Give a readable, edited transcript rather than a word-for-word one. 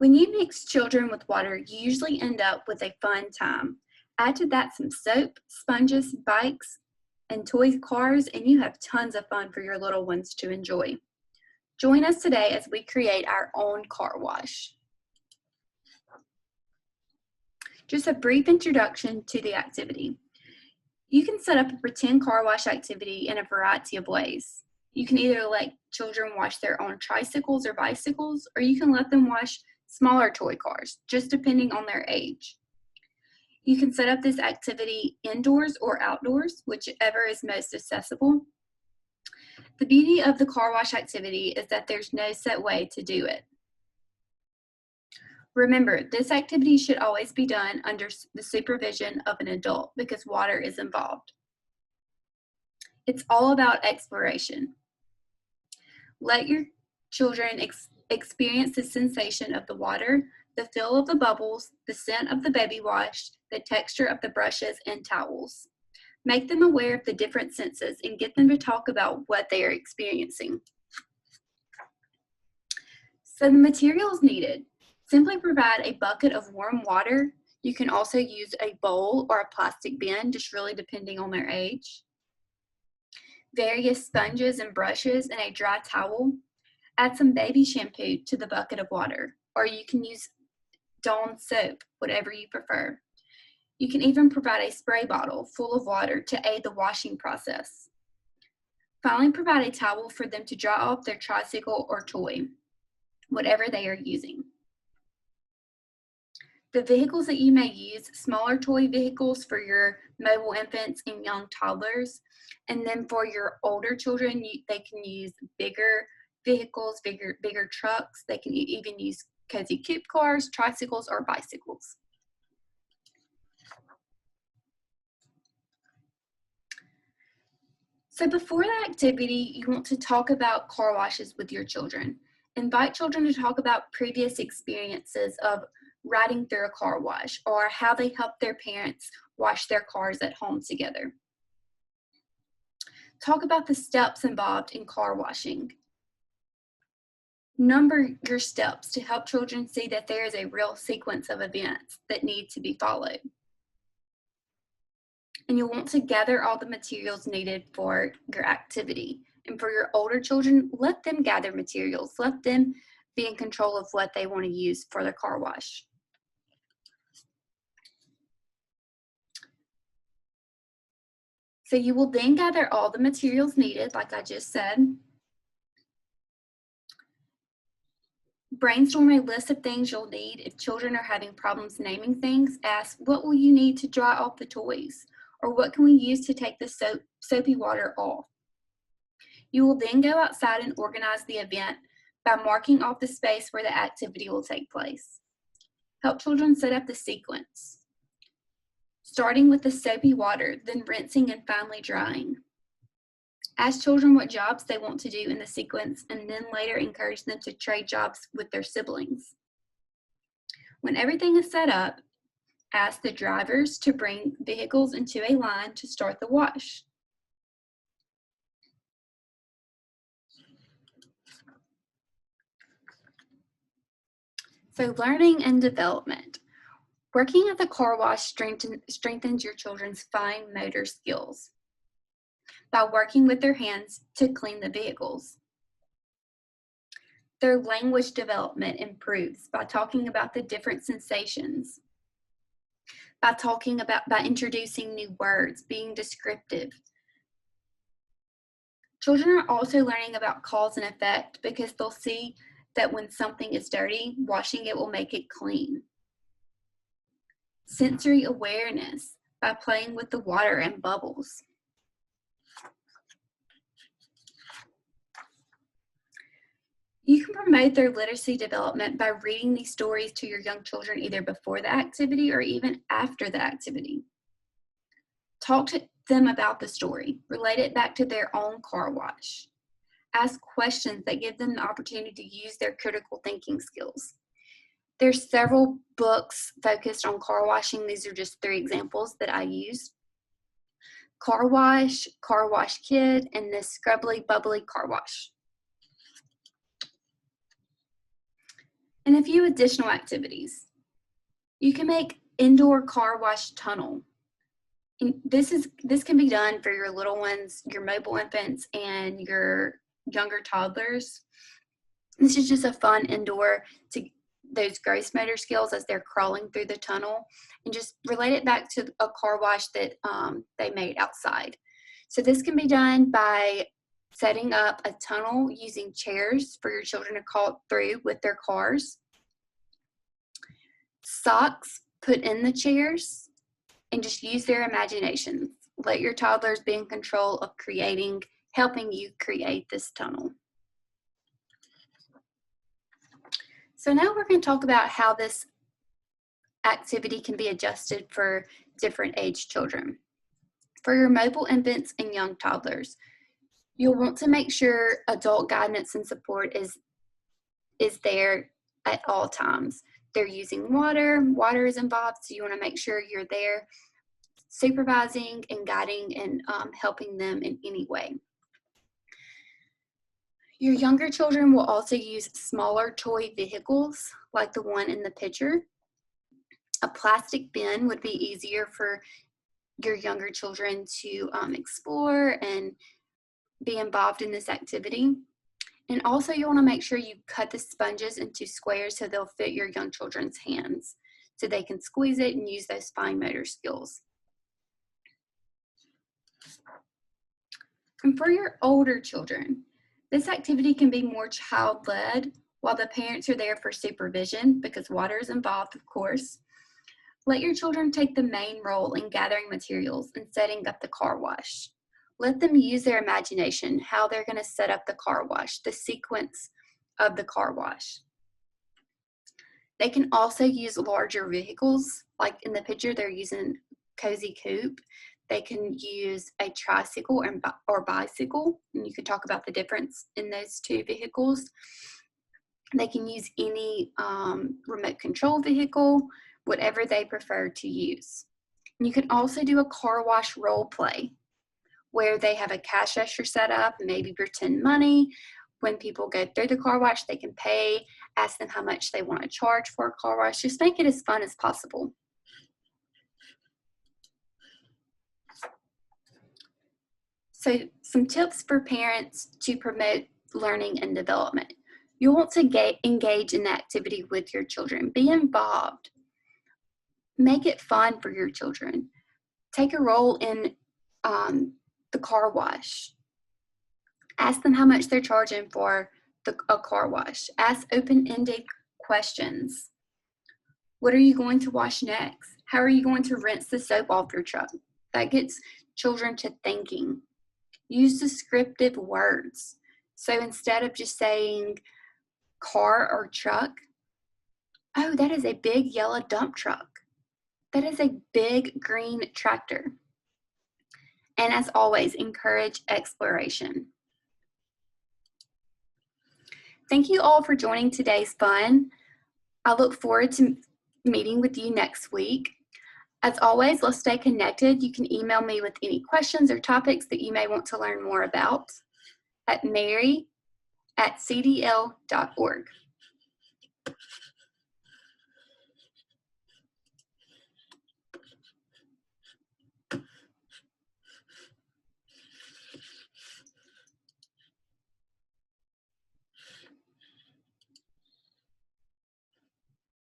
When you mix children with water, you usually end up with a fun time. Add to that some soap, sponges, bikes, and toy cars, and you have tons of fun for your little ones to enjoy. Join us today as we create our own car wash. Just a brief introduction to the activity. You can set up a pretend car wash activity in a variety of ways. You can either let children wash their own tricycles or bicycles, or you can let them wash smaller toy cars, just depending on their age. You can set up this activity indoors or outdoors, whichever is most accessible. The beauty of the car wash activity is that there's no set way to do it. Remember, this activity should always be done under the supervision of an adult because water is involved. It's all about exploration. Let your children experience the sensation of the water, the feel of the bubbles, the scent of the baby wash, the texture of the brushes and towels. Make them aware of the different senses and get them to talk about what they are experiencing. So the materials needed. Simply provide a bucket of warm water. You can also use a bowl or a plastic bin, just really depending on their age. Various sponges and brushes and a dry towel. Add some baby shampoo to the bucket of water, or you can use Dawn soap, whatever you prefer. You can even provide a spray bottle full of water to aid the washing process. Finally, provide a towel for them to dry off their tricycle or toy, whatever they are using. The vehicles that you may use, smaller toy vehicles for your mobile infants and young toddlers, and then for your older children, they can use bigger vehicles, bigger trucks. They can even use cozy coupe cars, tricycles, or bicycles. So before the activity, you want to talk about car washes with your children. Invite children to talk about previous experiences of riding through a car wash or how they helped their parents wash their cars at home together. Talk about the steps involved in car washing. Number your steps to help children see that there is a real sequence of events that need to be followed. And you'll want to gather all the materials needed for your activity. And for your older children, let them gather materials. Let them be in control of what they want to use for the car wash. So you will then gather all the materials needed, like I just said. Brainstorm a list of things you'll need. If children are having problems naming things, ask, what will you need to dry off the toys? Or what can we use to take the soapy water off? You will then go outside and organize the event by marking off the space where the activity will take place. Help children set up the sequence, starting with the soapy water, then rinsing and finally drying. Ask children what jobs they want to do in the sequence and then later encourage them to trade jobs with their siblings. When everything is set up, ask the drivers to bring vehicles into a line to start the wash. So learning and development. Working at the car wash strengthens your children's fine motor skills by working with their hands to clean the vehicles. Their language development improves by talking about the different sensations, by introducing new words, being descriptive. Children are also learning about cause and effect because they'll see that when something is dirty, washing it will make it clean. Sensory awareness by playing with the water and bubbles. You can promote their literacy development by reading these stories to your young children either before the activity or even after the activity. Talk to them about the story. Relate it back to their own car wash. Ask questions that give them the opportunity to use their critical thinking skills. There's several books focused on car washing. These are just 3 examples that I used. Car Wash Kid, and this Scrubbly Bubbly Car Wash. And a few additional activities. You can make indoor car wash tunnel. And this can be done for your little ones, your mobile infants, and your younger toddlers. This is just a fun indoor to those gross motor skills as they're crawling through the tunnel, and just relate it back to a car wash that they made outside. So this can be done by setting up a tunnel using chairs for your children to crawl through with their cars. Socks put in the chairs, and just use their imaginations. Let your toddlers be in control of helping you create this tunnel. So now we're going to talk about how this activity can be adjusted for different age children. For your mobile infants and young toddlers, you'll want to make sure adult guidance and support is there at all times. They're using water is involved, so you want to make sure you're there supervising and guiding and helping them in any way. Your younger children will also use smaller toy vehicles like the one in the picture. A plastic bin would be easier for your younger children to explore and be involved in this activity. And also you want to make sure you cut the sponges into squares so they'll fit your young children's hands so they can squeeze it and use those fine motor skills. And for your older children, this activity can be more child-led while the parents are there for supervision because water is involved, of course. Let your children take the main role in gathering materials and setting up the car wash. Let them use their imagination, how they're going to set up the car wash, the sequence of the car wash. They can also use larger vehicles, like in the picture they're using Cozy Coupe. They can use a tricycle or bicycle, and you could talk about the difference in those two vehicles. They can use any remote control vehicle, whatever they prefer to use. And you can also do a car wash role play where they have a cash register set up, maybe pretend money. When people go through the car wash, they can pay, ask them how much they want to charge for a car wash. Just make it as fun as possible. So some tips for parents to promote learning and development. You'll want to engage in the activity with your children. Be involved. Make it fun for your children. Take a role in the car wash. Ask them how much they're charging for a car wash. Ask open-ended questions. What are you going to wash next? How are you going to rinse the soap off your truck? That gets children to thinking. Use descriptive words. So instead of just saying car or truck, oh, that is a big yellow dump truck. That is a big green tractor. And as always, encourage exploration. Thank you all for joining today's fun. I look forward to meeting with you next week. As always, let's stay connected. You can email me with any questions or topics that you may want to learn more about at mary@cdl.org.